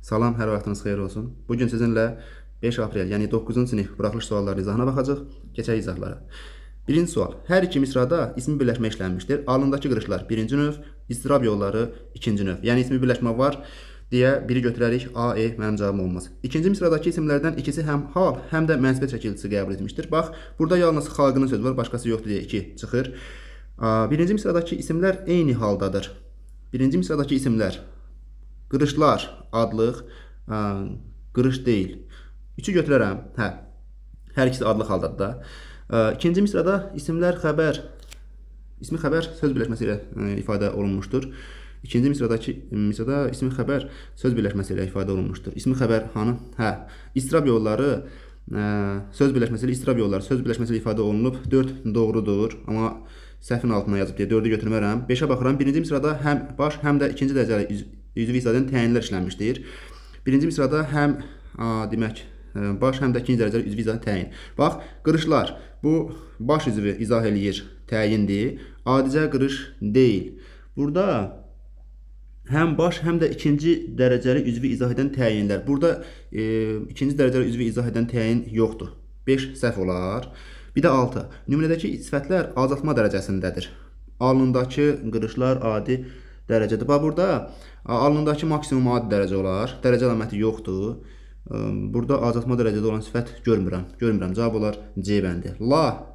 Salam, hər vaxtınız xeyir olsun. Bugün sizinlə 5 aprel, yəni 9-cu sinif buraxılış sualları izahına baxacaq. Keçək izahlara. Birinci sual. Hər iki misrada ismi birləşmə işlənmişdir. Alındakı qırışlar birinci növ, istirab yolları ikinci növ. Yəni ismi birləşmə var deyə biri götürərik. A, E mənim cavabım olmaz. İkinci misradakı isimlərdən ikisi həm hal, həm də mənsubiyyət çəkiltisi qəbul etmişdir. Bax, burada yalnız xalqının sözü var, başqası yoxdur deyə 2 çıxır. Birinci misradakı isimlər eyni haldadır. Birinci misradakı isimlər qırışlar adlıq, qırış deyil. 3-ü götürərəm. Hə. Hər ikisi adlıq haldadır da. İkinci misrada isimlər xəbər, ismi xəbər söz birləşməsi ilə ifadə olunmuşdur. İkinci misrada ismi xəbər söz birləşməsi ilə ifadə olunmuşdur. İsmi xəbər hanı? Hə. İstirab yolları söz birləşməsi ilə istirab yolları söz birləşməsi ilə ifadə olunub. 4 doğrudur, amma səhvin altına yazıb deyə 4-ü götürmərəm. 5-ə baxıram. Birinci misrada həm baş, həm də ikinci dərəcəli üzvü ifadən təyinlər işlənmişdir. Birinci misrada həm demək baş, həm də ikinci dərəcəli üzvü izah təyin. Bax, qırışlar. Bu baş üzvü izah eləyir, təyindir. Adicə qırış deyil. Burada həm baş, həm də ikinci dərəcəli üzvü izah edən təyinlər. Burada ikinci dərəcəli üzvü izah edən təyin yoxdur. 5 səhv olar. Bir də 6. Nümunədəki sifətlər azaltma dərəcəsindədir. Alnındakı qırışlar adi dərəcədir. Bax, burada alnındakı maksimum adi dərəcə olar. Dərəcə əlaməti yoxdur. Burada azaltma dərəcədə olan sifət görmürəm. Cavab olar C bəndi. La,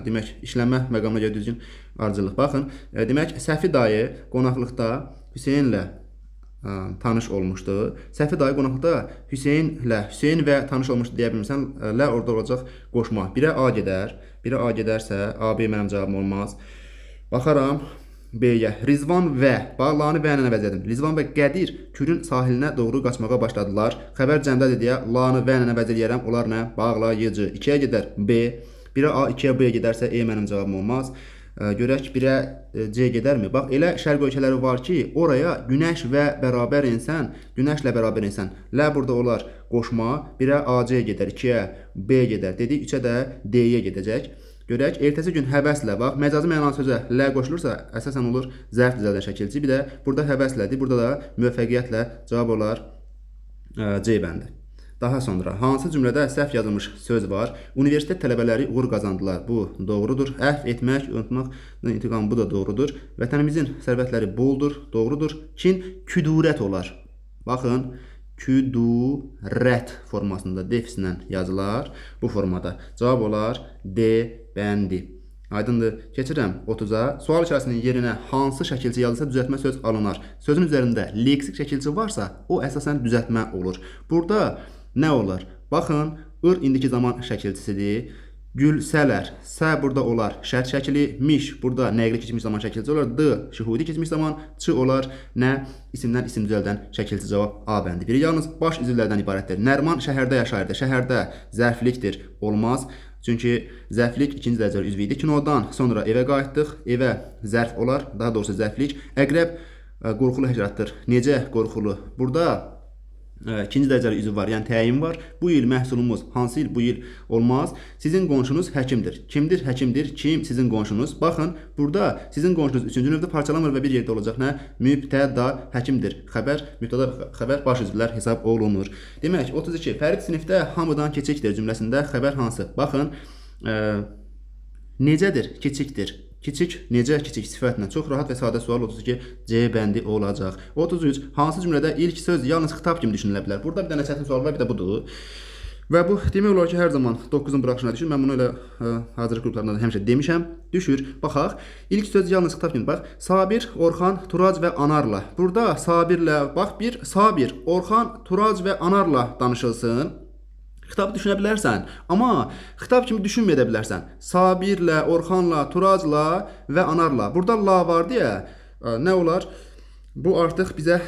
demək, işlənmə məqamına görə düzgün ardıcıllıq. Baxın, demək, Səfi dayı qonaqlıqda Hüseynlə tanış olmuşdu. Səfi dayı qonaqlıqda Hüseyn və tanış olmuşdu deyə bilmirsən. Lə orada olacaq qoşma. Birə A gedər. Birə A gedərsə, A, B mənim cavabım olmaz. Baxaram B-yə. Rizvan və, bax, lanı və ilə əvəz edim. Rizvan və Qədir Kürün sahilinə doğru qaçmağa başladılar. Xəbər cəmdədir deyə lanı və ilə əvəz eləyərəm. Onlar nə? Bağlayıcı. 2-yə gedər B. 1-ə A, 2-yə B gedərsə E mənim cavabım olmaz. Görək 1-ə C gedərmi? Bax, elə şərq ölkələri var ki, oraya günəş və bərabər insən, günəşlə bərabər insən. Lə burada olar qoşma. 1-ə AC gedər, 2-yə B gedər. Dedik, 3-ə də D-yə gedəcək. Görək, ertəsi gün həvəslə, bax, məcazi mənalı sözə lə qoşulursa, əsasən olur zərf düzəldən şəkilçi. Bir də burada həvəslədir, burada da müvəffəqiyyətlə cavab olar C bəndi. Daha sonra, hansı cümlədə səhv yazılmış söz var? Universitet tələbələri uğur qazandılar. Bu doğrudur. Əhv etmək, unutmaq, intiqam, bu da doğrudur. Vətənimizin sərvətləri boldur, doğrudur. Kin küdurət olar. Baxın, küdurət formasında defislə yazılar. Bu formada cavab olar D bəndi. Aydındır. Keçirəm 30-a. Sual içərisinin yerinə hansı şəkilçi yazılsa düzəltmə söz alınar. Sözün üzərində leksik şəkilçi varsa, o əsasən düzəltmə olur. Burada nə olar? Baxın, ır indiki zaman şəkilçisidir. Gülsələr, sə burada olar şərt şəkili, miş burada nəqli keçmiş zaman şəkilçisi olar, d şühudi keçmiş zaman, ç olar nə isimdən isim düzəldən şəkilçi cavab A bəndi. Biri yalnız baş üzvlərdən ibarətdir. Nərman şəhərdə yaşayırdı. Şəhərdə zərflikdir, olmaz. Çünki zərflik ikinci dərəcəli üzvü idi. Kinodan sonra evə qayıtdıq. Evə zərf olar, daha doğrusu zərflik. Əqrəb qorxulu həcratdır. Necə qorxulu? Burada ikinci dərəcəli üzv var, yəni təyin var. Bu il məhsulumuz hansı il? Bu il olmaz. Sizin qonşunuz həkimdir. Kimdir? Həkimdir. Kim? Sizin qonşunuz. Baxın, burada sizin qonşunuz üçüncü növdə parçalanmır və bir yerdə olacaq. Nə? Mübtəda həkimdir. Xəbər, mübtəda xəbər baş üzvlər hesab olunur. Demək, 32. Fərid sinifdə hamıdan keçikdir cümləsində xəbər hansı? Baxın, necədir? Keçikdir. Kiçik, necə kiçik sifətlə çox rahat və sadə sual 32 C bəndi olacaq. 33. Hansı cümlədə ilk söz yalnız xitab kimi düşünülə bilər? Burada bir dənə çətin sual var, bir də budur. Və bu demək olar ki, hər zaman 9-un buraxışına düşür. Mən bunu elə hazırlıq qruplarında da həmişə demişəm. Düşür. Baxaq. İlk söz yalnız xitab kimi. Bax, Sabir, Orxan, Turac və Anarla. Burada Sabirlə, bax, bir Sabir, Orxan, Turac və Anarla danışılsın. Xitabı düşünə bilərsən, amma xitab kimi düşünməyə də bilərsən. Sabirlə, Orxanla, Turacla və Anarla. Burada la var deyə nə olar? Bu artıq bizə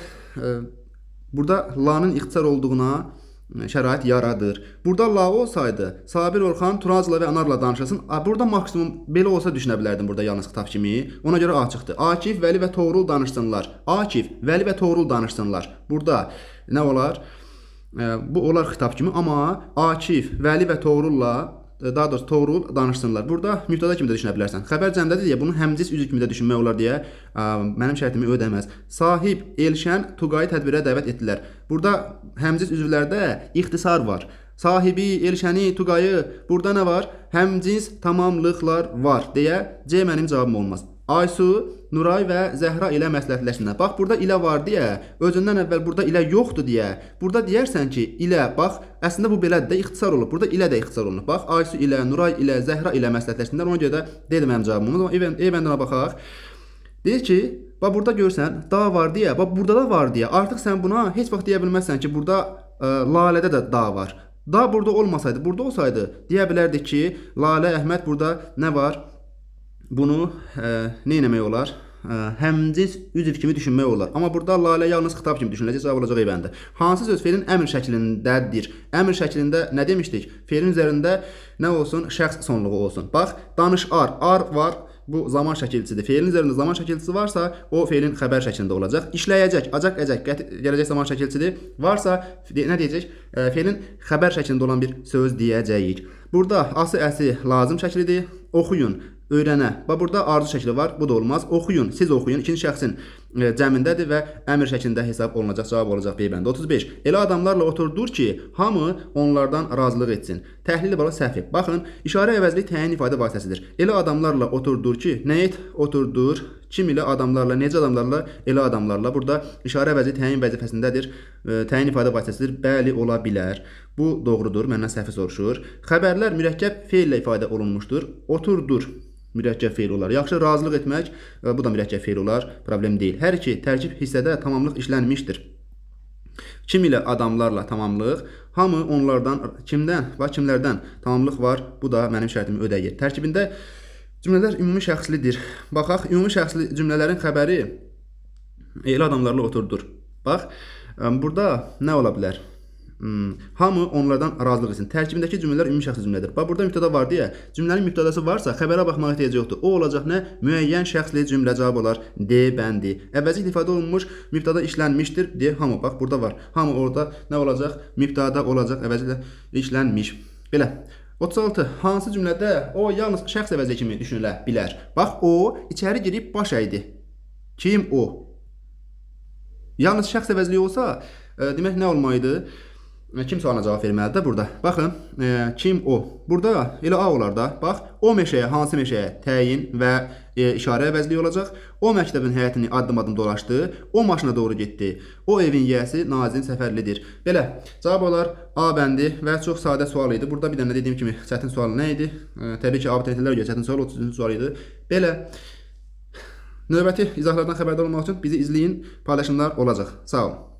burada la'nın ixtisar olduğuna şərait yaradır. Burada la olsaydı, Sabir, Orxan, Turacla və Anarla danışılsın. Burada maksimum belə olsa düşünə bilərdim burada yalnız xitab kimi. Ona görə A çıxdı. Akif, Vəli və Toğrul danışsınlar. Akif, Vəli və Toğrul danışsınlar. Burada nə olar? Bu olar xitab kimi, amma Akif, Vəli və Toğrulla daha doğrusu Toğrul danışsınlar. Burada mübtəda kimi də düşünə bilərsən. Xəbər cəmdədir deyə bunu həmcis üzv kimi də düşünmək olar deyə mənim şərtimi ödəməz. Sahib, Elşən, Tuqayı tədbirə dəvət etdilər. Burada həmcis üzvlərdə ixtisar var. Sahibi, Elşəni, Tuqayı, burada nə var? Həmcins tamamlıqlar var deyə C mənim cavabım olmaz. Aysu, Nuray və Zəhra ilə məsləhətləşsinlər. Bax, burada ilə var deyə, özündən əvvəl burada ilə yoxdur deyə, burada deyərsən ki, ilə, bax, əslində bu belədir də, ixtisar olub. Burada ilə də ixtisar olunub. Bax, Aysu ilə, Nuray ilə, Zəhra ilə məsləhətləşsinlər. Ona görə də dedim mənim cavabım. Evəndinə baxaq. Deyir ki, bax, burada görsən, da var deyə, bax, burada da var deyə. Artıq sən buna heç vaxt deyə bilməzsən ki, burada Lalədə də da var. Da burada olmasaydı, burada olsaydı, deyə bilərdik ki, Lalə, Əhməd burada nə var? Bunu nə etmək olar? Həmcins üzv kimi düşünmək olar. Amma burada Lalə yalnız xitab kimi düşünüləcək, cavab olacaq evəndə. Hansı söz feilin əmr şəklindədir? Əmr şəklində nə demişdik? Feilin üzərində nə olsun? Şəxs sonluğu olsun. Bax, danış ar. Ar var. Bu zaman şəkilçisidir. Feilin üzərində zaman şəkilçisi varsa, o feilin xəbər şəklində olacaq. İşləyəcək, acaq, əcək, gələcək zaman şəkilçisidir. Varsa, nə deyəcək? Feilin xəbər şəklində olan bir söz deyəcəyik. Burada ası, əsi lazım şəklidir. Oxuyun, öyrənə. Bax, burada arzu şəkli var, bu da olmaz. Oxuyun, siz oxuyun, ikinci şəxsin cəmindədir və əmr şəklində hesab olunacaq, cavab olacaq B bəndə. 35. Elə adamlarla oturdur ki, hamı onlardan razılıq etsin. Təhlili bala səhv. Baxın, işarə əvəzli təyin ifadə vasitəsidir. Elə adamlarla oturdur ki, nə et? Oturdur. Kim ilə adamlarla, necə adamlarla? Elə adamlarla. Burada işarə əvəzli təyin vəzifəsindədir. Təyin ifadə vasitəsidir. Bəli, ola bilər. Bu doğrudur. Məndən səhvi soruşur. Xəbərlər mürəkkəb feillə ifadə olunmuşdur. Oturdur. Mürəkkəb feil olar. Yaxşı, razılıq etmək, bu da mürəkkəb feil olar, problem deyil. Hər iki tərkib hissədə tamamlıq işlənmişdir. Kim ilə adamlarla tamamlıq, hamı onlardan, kimdən və kimlərdən tamamlıq var, bu da mənim şərtimi ödəyir. Tərkibində cümlələr ümumi şəxslidir. Baxaq, ümumi şəxsli cümlələrin xəbəri elə adamlarla oturdur. Bax, burada nə ola bilər? Hamı onlardan razılıq etsin. Tərkibindəki cümlələr ümumi şəxsli cümlədir. Bax, burada mübtəda var deyə, cümlənin mübtədası varsa, xəbərə baxmağa ehtiyac yoxdur. O olacaq nə? Müəyyən şəxsli cümlə, cavab olar D bəndi. Əvəzli ifadə olunmuş, mübtəda işlənmişdir deyə hamı. Bax, burada var. Hamı orada nə olacaq? Mübtəda olacaq, əvəzli işlənmiş. Belə. 36. Hansı cümlədə o yalnız şəxs əvəzi kimi düşünülə bilər? Bax, o içəri girib baş əydi. Kim o? Yalnız şəxs əvəzliyi olsa, demək nə olmalıydı? Kim sualına cavab verməlidir burada? Baxın, kim o? Burada elə A olar da. Bax, o meşəyə, hansı meşəyə təyin və işarə əvəzliyi olacaq. O məktəbin həyətini addım-addım dolaşdı. O maşına doğru getdi. O evin yiyəsi Nazin Səfərlidir. Belə, cavab olar A bəndi və çox sadə sual idi. Burada bir dənə dediyim kimi çətin sual nə idi? Təbii ki, abituriyentlərə görə çətin sual 33-cü sual idi. Belə, növbəti izahlardan xəbərdar olmaq üçün bizi izləyin, paylaşımlar olacaq. Sağ olun.